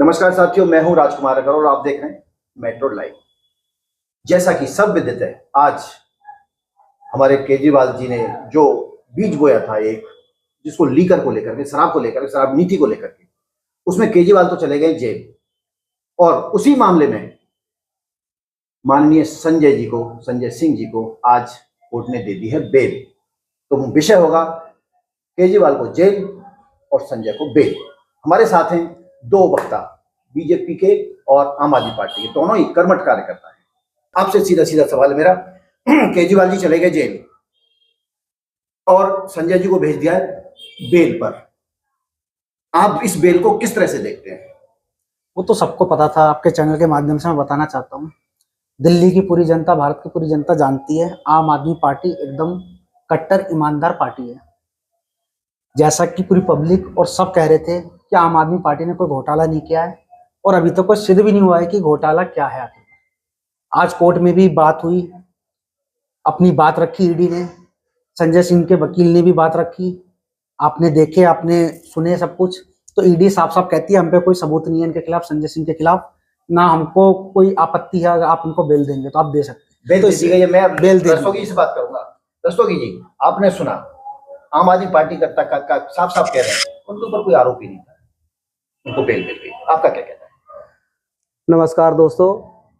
नमस्कार साथियों, मैं हूं राजकुमार अग्रवाल और आप देख रहे हैं मेट्रो लाइव। जैसा कि सब विदित है, आज हमारे केजरीवाल जी ने जो बीज बोया था एक, जिसको लीकर को लेकर के, शराब को लेकर, शराब नीति को लेकर के, उसमें केजरीवाल तो चले गए जेल। और उसी मामले में माननीय संजय सिंह जी को आज कोर्ट ने दे दी है बेल। तो विषय होगा केजरीवाल को जेल और संजय को बेल। हमारे साथ हैं दो वक्ता, बीजेपी के और आम आदमी पार्टी के, दोनों ही कर्मठ कार्यकर्ता हैं। आपसे सीधा सीधा सवाल मेरा, केजरीवाल जी चले गए जेल और संजय जी को भेज दिया है बेल पर, आप इस बेल को किस तरह से देखते हैं? वो तो सबको पता था, आपके चैनल के माध्यम से मैं बताना चाहता हूँ। दिल्ली की पूरी जनता, भारत की पूरी जनता जानती है, आम आदमी पार्टी एकदम कट्टर ईमानदार पार्टी है। जैसा कि पूरी पब्लिक और सब कह रहे थे कि आम आदमी पार्टी ने कोई घोटाला नहीं किया है, और अभी तक कोई सिद्ध भी नहीं हुआ है कि घोटाला क्या है आखिर। आज कोर्ट में भी बात हुई, अपनी बात रखी ईडी ने, संजय सिंह के वकील ने भी बात रखी, आपने देखे, आपने सुने सब कुछ। तो ईडी साफ साफ कहती है हम पे कोई सबूत नहीं है इनके खिलाफ, संजय सिंह के खिलाफ, ना हमको कोई आपत्ति है, अगर आप इनको बेल देंगे तो आप दे सकते हैं। बेल तो दी गई है। मैं बेल दस्तोगी से बात करूंगा। दस्तोगी जी, आपने सुना, आम आदमी पार्टी का साफ साफ कह रहे हैं उनके ऊपर कोई आरोप ही नहीं था, उनको बेल मिल गई। आपका क्या कहना है? नमस्कार दोस्तों,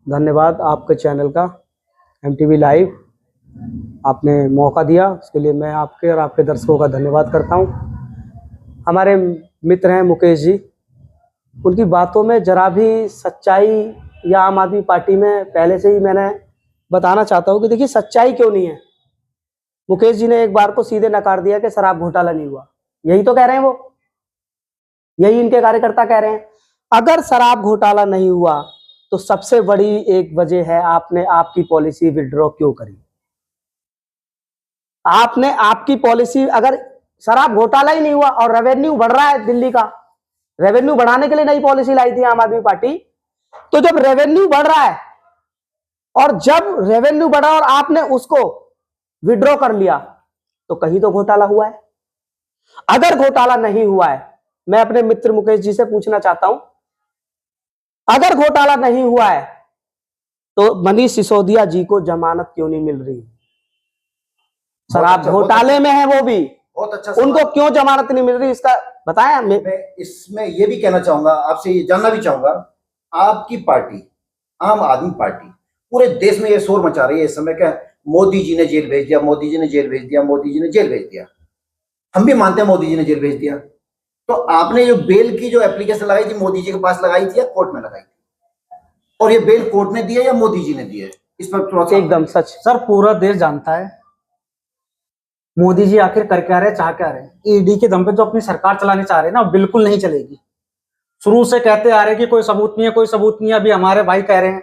धन्यवाद आपके चैनल का MTV लाइव, आपने मौका दिया उसके लिए मैं आपके और आपके दर्शकों का धन्यवाद करता हूं। हमारे मित्र हैं मुकेश जी, उनकी बातों में जरा भी सच्चाई या आम आदमी पार्टी में पहले से ही मैंने बताना चाहता हूं कि देखिए सच्चाई क्यों नहीं है। मुकेश जी ने एक बार को सीधे नकार दिया कि शराब घोटाला नहीं हुआ, यही तो कह रहे हैं वो, यही इनके कार्यकर्ता कह रहे हैं। अगर शराब घोटाला नहीं हुआ तो सबसे बड़ी एक वजह है आपने आपकी पॉलिसी विड्रॉ क्यों करी। आपने आपकी पॉलिसी, अगर शराब घोटाला ही नहीं हुआ और रेवेन्यू बढ़ रहा है, दिल्ली का रेवेन्यू बढ़ाने के लिए नई पॉलिसी लाई थी आम आदमी पार्टी, तो जब रेवेन्यू बढ़ रहा है और जब रेवेन्यू बढ़ा और आपने उसको विड्रॉ कर लिया तो कहीं तो घोटाला हुआ है। अगर घोटाला नहीं हुआ है, मैं अपने मित्र मुकेश जी से पूछना चाहता हूं, अगर घोटाला नहीं हुआ है तो मनीष सिसोदिया जी को जमानत क्यों नहीं मिल रही? शराब घोटाले में है वो भी, बहुत अच्छा, उनको क्यों जमानत नहीं मिल रही, इसका बताया। मैं इसमें ये भी कहना चाहूंगा, आपसे ये जानना भी चाहूंगा, आपकी पार्टी आम आदमी पार्टी पूरे देश में ये शोर मचा रही है इस समय, क्या मोदी जी ने जेल भेज दिया, मोदी जी ने जेल भेज दिया, मोदी जी ने जेल भेज दिया। हम भी मानते हैं मोदी जी ने जेल भेज दिया। तो आपने जो बेल की जो एप्लीकेशन लगाई थी, मोदी जी के पास लगाई थी या कोर्ट में लगाई थी? और ये बेल कोर्ट ने दी है या मोदी जी ने दी है? इस पर थोड़ा सा एकदम सच सर, पूरा देश जानता है मोदी जी आखिर कर क्या रहे, चाह क्या रहे। ईडी के दम पे जो अपनी सरकार चलाने चाह रहे हैं ना, बिल्कुल नहीं चलेगी। शुरू से कहते आ रहे हैं कि कोई सबूत नहीं है, कोई सबूत नहीं है। अभी हमारे भाई कह रहे हैं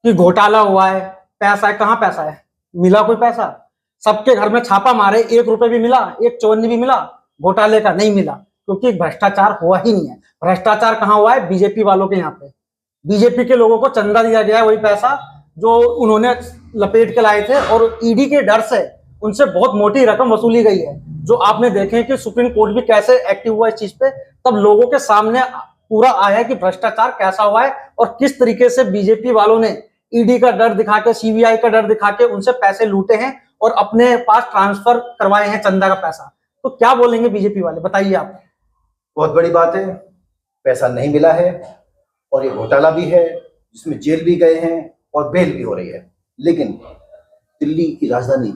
कि घोटाला हुआ है, पैसा है। कहाँ पैसा है? मिला कोई पैसा? सबके घर में छापा मारे, 1 रुपए भी मिला, 1 चवन्नी भी मिला? घोटाले का नहीं मिला, क्योंकि भ्रष्टाचार हुआ ही नहीं है। भ्रष्टाचार कहाँ हुआ है? बीजेपी वालों के यहाँ पे। बीजेपी के लोगों को चंदा दिया गया है, वही पैसा जो उन्होंने लपेट के लाए थे, और ईडी के डर से उनसे बहुत मोटी रकम वसूली गई है। जो आपने देखे कि सुप्रीम कोर्ट भी कैसे एक्टिव हुआ इस चीज पे, तब लोगों के सामने पूरा आया कि भ्रष्टाचार कैसा हुआ है और किस तरीके से बीजेपी वालों ने ईडी का डर दिखा के, सीबीआई का डर दिखा के उनसे पैसे लूटे हैं और अपने पास ट्रांसफर करवाए हैं चंदा का पैसा। तो क्या बोलेंगे बीजेपी वाले, बताइए आप। बहुत बड़ी बात है, पैसा नहीं मिला है और ये घोटाला भी है जिसमें जेल भी गए हैं और बेल भी हो रही है। लेकिन दिल्ली की राजधानी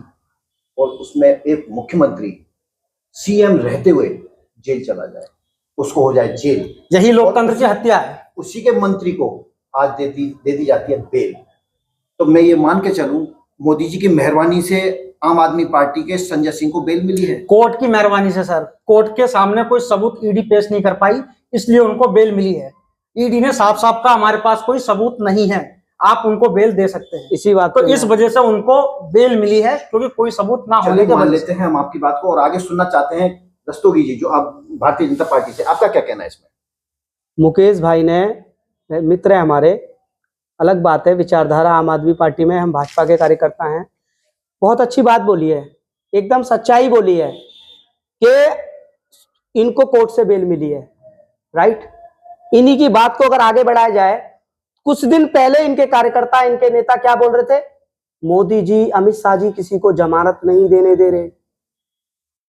और उसमें एक मुख्यमंत्री CM रहते हुए जेल चला जाए, उसको हो जाए जेल, यही लोकतंत्र की हत्या है। उसी के मंत्री को आज दे दी जाती है बेल। तो मैं ये मान के चलूं, मोदी जी की मेहरबानी से आम आदमी पार्टी के संजय सिंह को बेल मिली है। कोर्ट की मेहरबानी से सर, कोर्ट के सामने कोई सबूत ईडी पेश नहीं कर पाई, इसलिए उनको बेल मिली है। ईडी ने साफ साफ कहा हमारे पास कोई सबूत नहीं है, आप उनको बेल दे सकते हैं। इसी बात तो इस वजह से उनको बेल मिली है, क्योंकि कोई सबूत ना होने के मान लेते हैं हम आपकी बात को और आगे सुनना चाहते हैं दस्तोगी जी, जो आप भारतीय जनता पार्टी से, आपका क्या कहना है इसमें? मुकेश भाई ने, मित्र है हमारे, अलग बात है विचारधारा, आम आदमी पार्टी में हम भाजपा के कार्यकर्ता हैं, बहुत अच्छी बात बोली है, एकदम सच्चाई बोली है कि इनको कोर्ट से बेल मिली है, राइट। इन्हीं की बात को अगर आगे बढ़ाया जाए, कुछ दिन पहले इनके कार्यकर्ता, इनके नेता क्या बोल रहे थे? मोदी जी, अमित शाह जी किसी को जमानत नहीं देने दे रहे।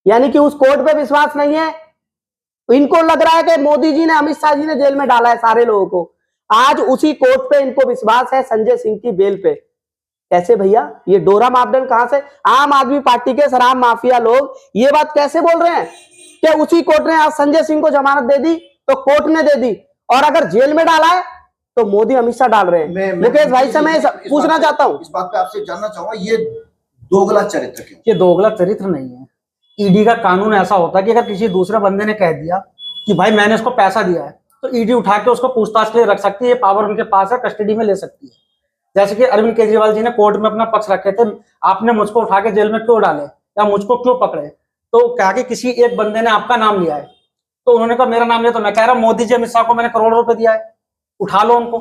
यानी कि उस कोर्ट पे विश्वास नहीं है। इनको लग रहा है कि मोदी जी ने, अमित शाह जी ने जेल में डाला है सारे लोगों को। आज उसी कोर्ट पे इनको विश्वास है संजय सिंह की बेल पे। कैसे भैया? ये डोरा मापदंड कहां से? आम आदमी पार्टी के शराब माफिया लोग ये बात कैसे बोल रहे हैं कि उसी कोर्ट ने आज संजय सिंह को जमानत दे दी, तो कोर्ट ने दे दी, और अगर जेल में डाला है तो मोदी अमित शाह डाल रहे हैं। मुकेश भाई से मैं पूछना चाहता हूँ, इस बात पे आपसे जानना चाहूंगा, ये दोगला चरित्र क्यों? ये दोगला चरित्र नहीं है। ईडी का कानून ऐसा होता है कि अगर किसी दूसरे बंदे ने कह दिया कि भाई मैंने उसको पैसा दिया है, तो ईडी उठा के उसको पूछताछ के लिए रख सकती है। ये पावर उनके पास है, कस्टडी में ले सकती है। जैसे कि अरविंद केजरीवाल जी ने कोर्ट में अपना पक्ष रखे थे, आपने मुझको उठा के जेल में क्यों डाले या मुझको क्यों पकड़े? तो क्या कि किसी एक बंदे ने आपका नाम लिया है, तो उन्होंने कहा मेरा नाम लिया, तो मैं कह रहा हूं मोदी जी अमित शाह को मैंने करोड़ों रुपए दिया है, उठा लो उनको।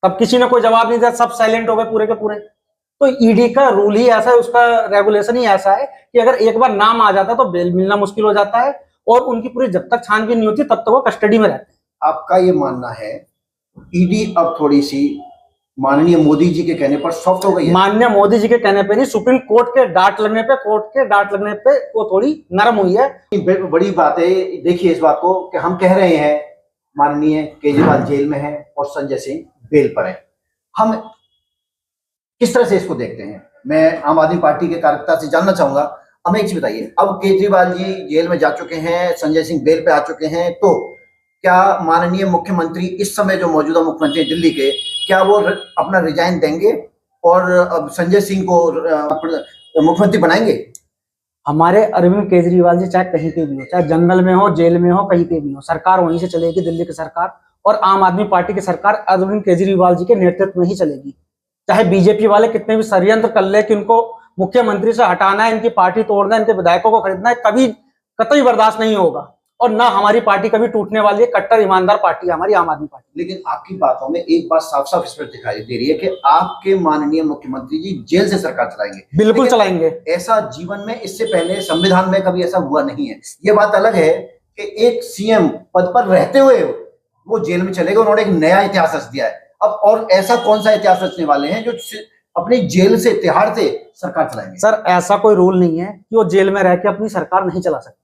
तब किसी ने कोई जवाब नहीं दिया, सब साइलेंट हो गए पूरे के पूरे। तो ईडी का रूल ही ऐसा है, उसका रेगुलेशन ही ऐसा है कि अगर एक बार नाम आ जाता है तो बेल मिलना मुश्किल हो जाता है, और उनकी पूरी जब तक छानबीन नहीं होती तब तक वो कस्टडी में रहते हैं। आपका ये मानना है ईडी अब थोड़ी सी माननीय मोदी जी के कहने पर सॉफ्ट हो गई है? माननीय मोदी जी के कहने पे नहीं, सुप्रीम कोर्ट के डांट लगने पे, कोर्ट के डांट लगने पे वो थोड़ी नरम हुई है। बड़ी बात है। देखिए इस बात को कि हम कह रहे हैं माननीय केजरीवाल जेल में है और संजय सिंह बेल पर है, हम किस तरह से इसको देखते हैं? मैं आम आदमी पार्टी के कार्यकर्ता से जानना चाहूंगा, हमें एक चीज बताइए, अब केजरीवाल जी जेल में जा चुके हैं, संजय सिंह बेल पे आ चुके हैं, तो क्या माननीय मुख्यमंत्री इस समय जो मौजूदा मुख्यमंत्री दिल्ली के, क्या वो अपना रिजाइन देंगे और अब संजय सिंह को मुख्यमंत्री बनाएंगे? हमारे अरविंद केजरीवाल जी चाहे कहीं पे भी हो, चाहे जंगल में हो, जेल में हो, कहीं पे भी हो, सरकार वहीं से चलेगी, दिल्ली की सरकार। और आम आदमी पार्टी की सरकार अरविंद केजरीवाल जी के नेतृत्व में ही चलेगी। चाहे बीजेपी वाले कितने भी षड्यंत्र कर ले कि उनको मुख्यमंत्री से हटाना है, इनकी पार्टी तोड़ना है, इनके विधायकों को खरीदना है, कभी कतई बर्दाश्त नहीं होगा। और ना हमारी पार्टी कभी टूटने वाली है। कट्टर ईमानदार पार्टी है हमारी आम आदमी पार्टी। लेकिन आपकी बातों में एक बात साफ साफ इस पर दिखाई दे रही है कि आपके माननीय मुख्यमंत्री जी जेल से सरकार चलाएंगे। बिल्कुल चलाएंगे। ऐसा जीवन में इससे पहले संविधान में कभी ऐसा हुआ नहीं है। ये बात अलग है कि एक सीएम पद पर रहते हुए वो जेल में चले गए, उन्होंने एक नया इतिहास रच दिया है। अब और ऐसा कौन सा इतिहास रचने वाले हैं जो अपनी जेल से, तिहाड़ से सरकार चलाएंगे? सर ऐसा कोई रूल नहीं है कि वो जेल में रह के अपनी सरकार नहीं चला सकते।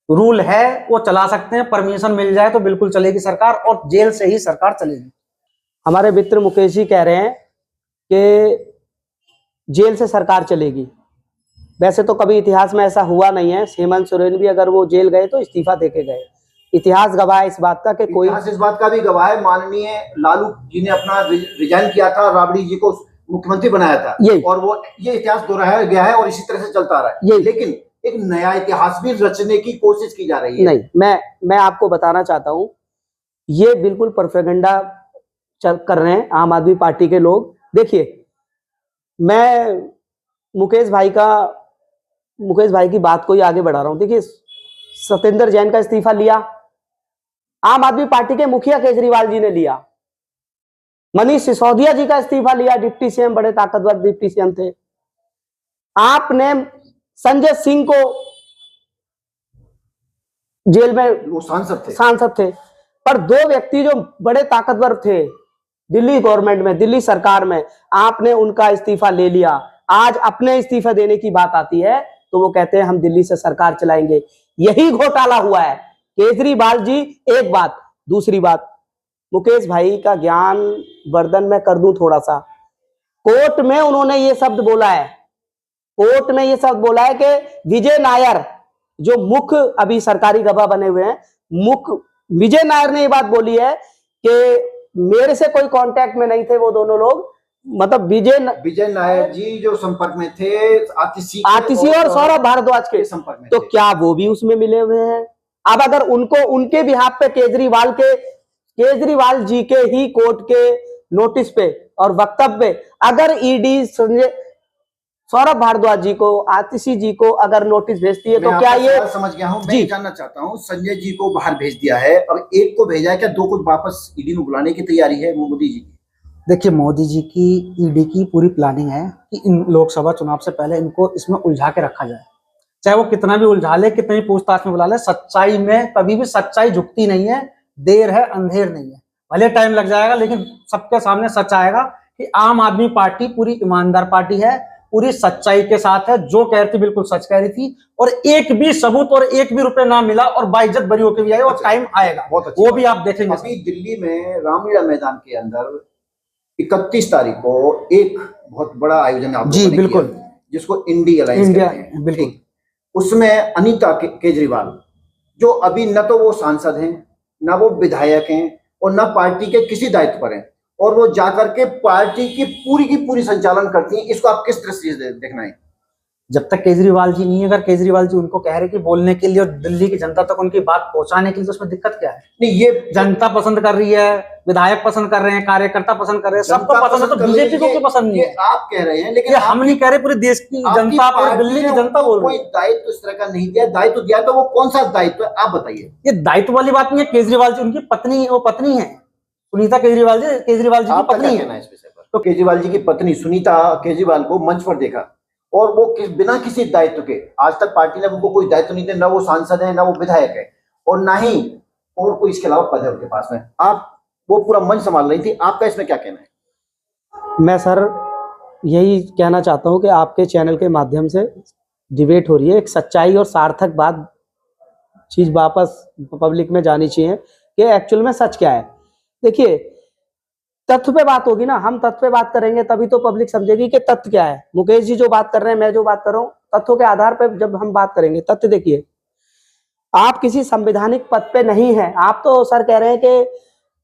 रूल है वो चला सकते हैं, परमिशन मिल जाए तो बिल्कुल चलेगी सरकार, और जेल से ही सरकार चलेगी। हमारे मित्र मुकेश जी कह रहे हैं कि जेल से सरकार चलेगी। वैसे तो कभी इतिहास में ऐसा हुआ नहीं है। हेमंत सोरेन भी अगर वो जेल गए तो इस्तीफा देके गए। इतिहास गवाह है इस बात का कि कोई, इस बात का भी गवाह है, माननीय लालू जी ने अपना रिजाइन किया था, राबड़ी जी को मुख्यमंत्री बनाया था, और वो ये इतिहास दोहराया गया है और इसी तरह से चलता रहा है। लेकिन एक नया इतिहास भी रचने की कोशिश की जा रही है। नहीं, मैं आपको बताना चाहता हूं, ये बिल्कुल प्रोपेगेंडा कर रहे हैं आम आदमी पार्टी के लोग। देखिए, मैं मुकेश भाई की बात को ही आगे बढ़ा रहा हूं। देखिए, सत्येंद्र जैन का इस्तीफा लिया आम आदमी पार्टी के मुखिया केजरीवाल जी ने लिया। मनीष सिसोदिया जी का इस्तीफा लिया, डिप्टी सीएम, बड़े ताकतवर डिप्टी सीएम थे। आपने संजय सिंह को जेल में, वो सांसद थे, पर दो व्यक्ति जो बड़े ताकतवर थे दिल्ली गवर्नमेंट में, दिल्ली सरकार में, आपने उनका इस्तीफा ले लिया। आज अपने इस्तीफा देने की बात आती है तो वो कहते हैं हम दिल्ली से सरकार चलाएंगे। यही घोटाला हुआ है। केजरीवाल जी, एक बात। दूसरी बात, मुकेश भाई का ज्ञान वर्धन में कर दूं थोड़ा सा। कोर्ट में उन्होंने ये शब्द बोला है, कोर्ट में ये शब्द बोला है कि विजय नायर, जो मुख्य अभी सरकारी गवाह बने हुए हैं, मुख्य विजय नायर ने ये बात बोली है कि मेरे से कोई कांटेक्ट में नहीं थे वो दोनों लोग। मतलब विजय नायर जी जो संपर्क में थे आतिशी और सौरभ भारद्वाज के संपर्क में, तो क्या वो भी उसमें मिले हुए हैं? अब अगर उनको उनके बिहाफ पे केजरीवाल जी के ही कोर्ट के नोटिस पे और वक्तव्य पे अगर ईडी सौरभ भारद्वाज जी को, आतिशी जी को अगर नोटिस भेजती है तो क्या ये, समझ गया हूं, मैं जानना चाहता हूं, संजय जी को बाहर भेज दिया है और एक को भेजा है, क्या दो को वापस ईडी में बुलाने की तैयारी है मोदी जी की? देखिए, मोदी जी की ईडी की पूरी प्लानिंग है कि इन लोकसभा चुनाव से पहले इनको इसमें उलझा के रखा जाए। चाहे वो कितना भी उलझा ले, कितनी पूछताछ में बुला ले, सच्चाई में कभी भी सच्चाई झुकती नहीं है। देर है अंधेर नहीं है। भले टाइम लग जाएगा लेकिन सबके सामने सच आएगा कि आम आदमी पार्टी पूरी ईमानदार पार्टी है, पूरी सच्चाई के साथ है। जो कह रही थी बिल्कुल सच कह रही थी, और एक भी सबूत और एक भी रुपए ना मिला और बाइज्जत बरी होकर भी आई, और टाइम आएगा वो भी आप देखेंगे। अभी दिल्ली में रामलीला मैदान के अंदर 31 तारीख को एक बहुत बड़ा आयोजन आप जी बिल्कुल, जिसको इंडी अलायंस इंडिया कहते हैं, बिल्कुल। ठीक। उसमें अनीता केजरीवाल जो अभी न तो वो सांसद हैं, ना वो विधायक हैं, और ना पार्टी के किसी दायित्व पर हैं, और वो जाकर के पार्टी की पूरी संचालन करती हैं। इसको आप किस दृष्टि से देखना है? जब तक केजरीवाल जी नहीं है, अगर केजरीवाल जी उनको कह रहे कि बोलने के लिए और दिल्ली की जनता तक उनकी बात पहुंचाने के लिए, तो उसमें दिक्कत क्या है? नहीं, ये जनता पसंद कर रही है, विधायक पसंद कर रहे हैं, कार्यकर्ता पसंद कर रहे हैं, सबको पसंद है, तो बीजेपी को क्यों पसंद नहीं है? आप कह रहे हैं, लेकिन हम नहीं कह रहे, पूरे देश की जनता, पूरी दिल्ली की जनता बोल रही है। कोई दायित्व इस तरह का नहीं दिया, दायित्व दिया तो वो कौन सा दायित्व है, आप बताइए। ये दायित्व वाली बात नहीं है। केजरीवाल जी उनकी पत्नी, वो पत्नी है सुनीता केजरीवाल जी की पत्नी है। इस विषय पर तो केजरीवाल जी की पत्नी सुनीता केजरीवाल को मंच पर देखा, और वो बिना किसी दायित्व के, आज तक पार्टी ने उनको कोई दायित्व नहीं दिया, ना वो सांसद है, ना वो विधायक है, और ना ही और कोई इसके अलावा पद है उनके पास में। आप वो पूरा मंच संभाल रही थी, आपका इसमें क्या कहना है? मैं सर यही कहना चाहता हूं कि आपके चैनल के माध्यम से डिबेट हो रही है, एक सच्चाई और सार्थक बात चीज वापस पब्लिक में जानी चाहिए कि एक्चुअल में सच क्या है। देखिए, तथ्य पे बात होगी ना, हम तथ्य पे बात करेंगे तभी तो पब्लिक समझेगी कि तथ्य क्या है। मुकेश जी जो बात कर रहे हैं, मैं जो बात कर रहा हूँ, तथ्यों के आधार पर जब हम बात करेंगे। तथ्य देखिए, आप किसी संवैधानिक पद पे नहीं है। आप तो सर कह रहे हैं कि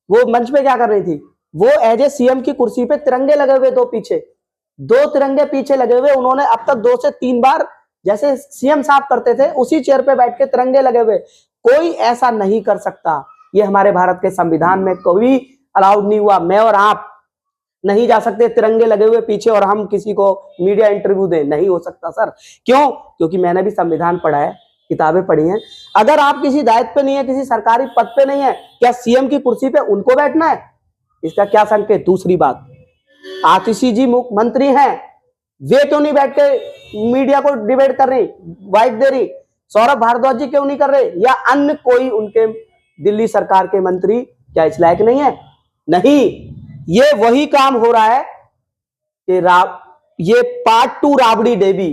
वो मंच पे क्या कर रही थी, वो एज ए सीएम की कुर्सी पे तिरंगे लगे हुए, दो तिरंगे पीछे लगे हुए, उन्होंने अब तक 2 से 3 बार जैसे सीएम साहब करते थे उसी चेयर पे बैठ के तिरंगे लगे हुए। कोई ऐसा नहीं कर सकता, ये हमारे भारत के संविधान में कोई अलाउड नहीं हुआ। मैं और आप नहीं जा सकते तिरंगे लगे हुए पीछे और हम किसी को मीडिया इंटरव्यू दें, नहीं हो सकता सर। क्यों? क्योंकि मैंने भी संविधान पढ़ा है, किताबें पढ़ी हैं। अगर आप किसी दायित्व पे नहीं है, किसी सरकारी पद पे नहीं है, क्या सीएम की कुर्सी पे उनको बैठना है? इसका क्या संकेत? दूसरी बात, आतिशी जी मुख्यमंत्री हैं, वे क्यों नहीं बैठ के मीडिया को डिबेट कर रही, वाइफ दे रही? सौरभ भारद्वाज जी क्यों नहीं कर रहे, या अन्य कोई उनके दिल्ली सरकार के मंत्री क्या इस लायक नहीं है? नहीं, ये वही काम हो रहा है कि ये पार्ट 2 राबड़ी देवी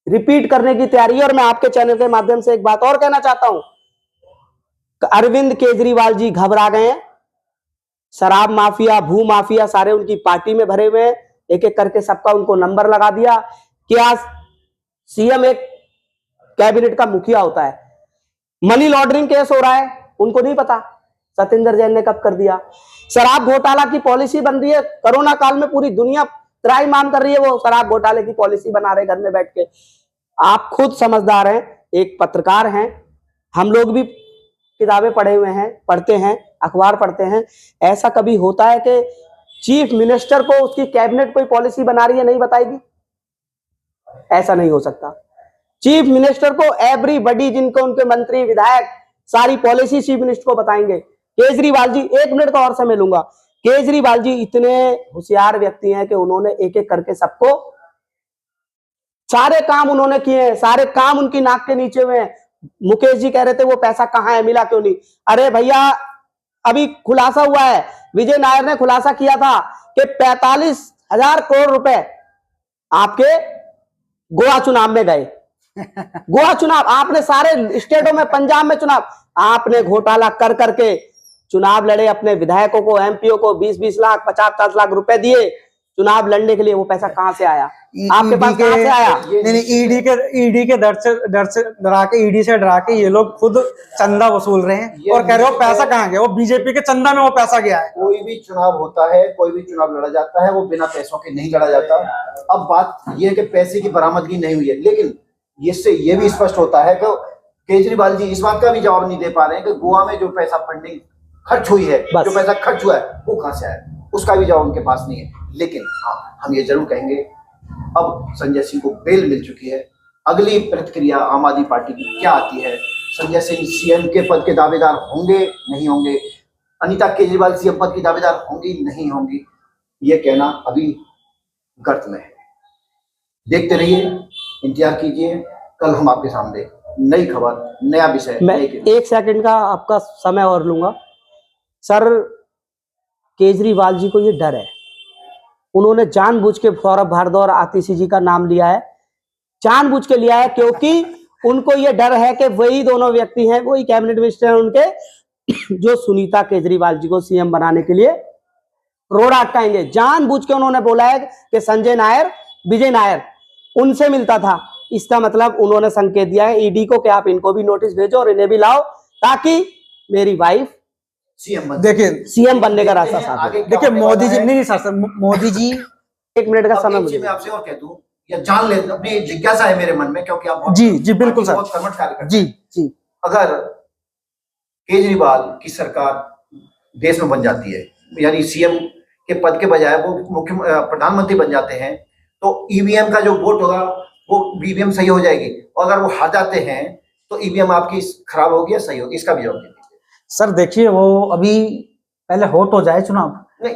रिपीट करने की तैयारी है। और मैं आपके चैनल के माध्यम से एक बात और कहना चाहता हूं, अरविंद केजरीवाल जी घबरा गए हैं। शराब माफिया, भू माफिया सारे उनकी पार्टी में भरे हुए हैं, एक एक करके सबका उनको नंबर लगा दिया। क्या सीएम एक कैबिनेट का मुखिया होता है? मनी लॉन्ड्रिंग केस हो रहा है, उनको नहीं पता सत्येंद्र जैन ने कब कर दिया। शराब घोटाला की पॉलिसी बन रही है, कोरोना काल में पूरी दुनिया त्राईमाम कर रही है, वो शराब घोटाले की पॉलिसी बना रहे घर में बैठ के। आप खुद समझदार हैं, एक पत्रकार हैं, हम लोग भी किताबें पढ़े हुए हैं, पढ़ते हैं, अखबार पढ़ते हैं। ऐसा कभी होता है कि चीफ मिनिस्टर को उसकी कैबिनेट कोई पॉलिसी बना रही है नहीं बताएगी? ऐसा नहीं हो सकता। चीफ मिनिस्टर को एवरीबॉडी, जिनको उनके मंत्री विधायक सारी पॉलिसी चीफ मिनिस्टर को बताएंगे। केजरीवाल जी, 1 मिनट का और समय लूंगा, केजरीवाल जी इतने होशियार व्यक्ति हैं कि उन्होंने एक एक करके सबको सारे काम उन्होंने किए हैं, सारे काम उनकी नाक के नीचे हुए हैं। मुकेश जी कह रहे थे वो पैसा कहां है, मिला क्यों नहीं? अरे भैया, अभी खुलासा हुआ है, विजय नायर ने खुलासा किया था कि 45,000 करोड़ रुपए आपके गोवा चुनाव में गए। गोवा चुनाव आपने सारे स्टेटों में, पंजाब में चुनाव आपने घोटाला कर करके चुनाव लड़े, अपने विधायकों को, एमपीओ को 20-20 लाख, 50-50 लाख रुपए दिए चुनाव लड़ने के लिए। वो पैसा कहां से आया आपके पास, कहां से आया? नहीं, ईडी के डर से डरा के, ईडी से डरा के ये लोग खुद चंदा वसूल रहे हैं और कह रहे हो पैसा कहां गया। वो बीजेपी के चंदा में वो पैसा गया है। कोई भी चुनाव होता है, कोई भी चुनाव लड़ा जाता है, वो बिना पैसों के नहीं लड़ा जाता। अब बात ये है कि पैसे की बरामदगी नहीं हुई है, लेकिन इससे ये भी स्पष्ट होता है कि केजरीवाल जी इस बात का भी जवाब नहीं दे पा रहे हैं कि गोवा में जो पैसा फंडिंग खर्च हुई है, जो पैसा खर्च हुआ है, वो कहां से आया, उसका भी जवाब उनके पास नहीं है। लेकिन हाँ, हम ये जरूर कहेंगे, अब संजय सिंह को बेल मिल चुकी है। अगली प्रतिक्रिया आम आदमी पार्टी की क्या आती है? संजय सिंह सीएम के पद के दावेदार होंगे, नहीं होंगे? अनीता केजरीवाल सीएम पद की दावेदार होंगी, नहीं होंगी? ये कहना अभी गर्त में है। देखते रहिए, इंतजार कीजिए, कल हम आपके सामने नई खबर, नया विषय। मैं 1 सेकंड का आपका समय और लूंगा। सर, केजरीवाल जी को ये डर है, उन्होंने जानबूझ के सौरभ भारद्वाज और आतिशी जी का नाम लिया है, जानबूझ के लिया है, क्योंकि उनको ये डर है कि वही दोनों व्यक्ति हैं, वही कैबिनेट मिनिस्टर हैं उनके, जो सुनीता केजरीवाल जी को सीएम बनाने के लिए रोड अटकाएंगे। जानबूझ के उन्होंने बोला है कि संजय नायर, विजय नायर उनसे मिलता था। इसका मतलब उन्होंने संकेत दिया है ईडी को कि आप इनको भी नोटिस भेजो और इन्हें भी लाओ, ताकि मेरी वाइफ देखिए सीएम बनने का रास्ता साफ है। देखिए मोदी जी, नहीं सर, मोदी जी 1 मिनट का समय अब मुझे मैं आपसे और कह दूं या जान ले, अपनी जिज्ञासा है मेरे मन में, क्योंकि आप बहुत, जी बिल्कुल सर, बहुत कर्मठ कार्य करते हैं। जी। अगर केजरीवाल की सरकार देश में बन जाती है, यानी सीएम के पद के बजाय वो मुख्य प्रधानमंत्री बन जाते हैं, तो ईवीएम का जो वोट होगा वो ईवीएम सही हो जाएगी, और अगर वो हार जाते हैं तो ईवीएम आपकी खराब होगी या सही होगी, इसका भी जवाब दीजिए। सर देखिए, वो अभी पहले होट हो जाए चुनाव। नहीं,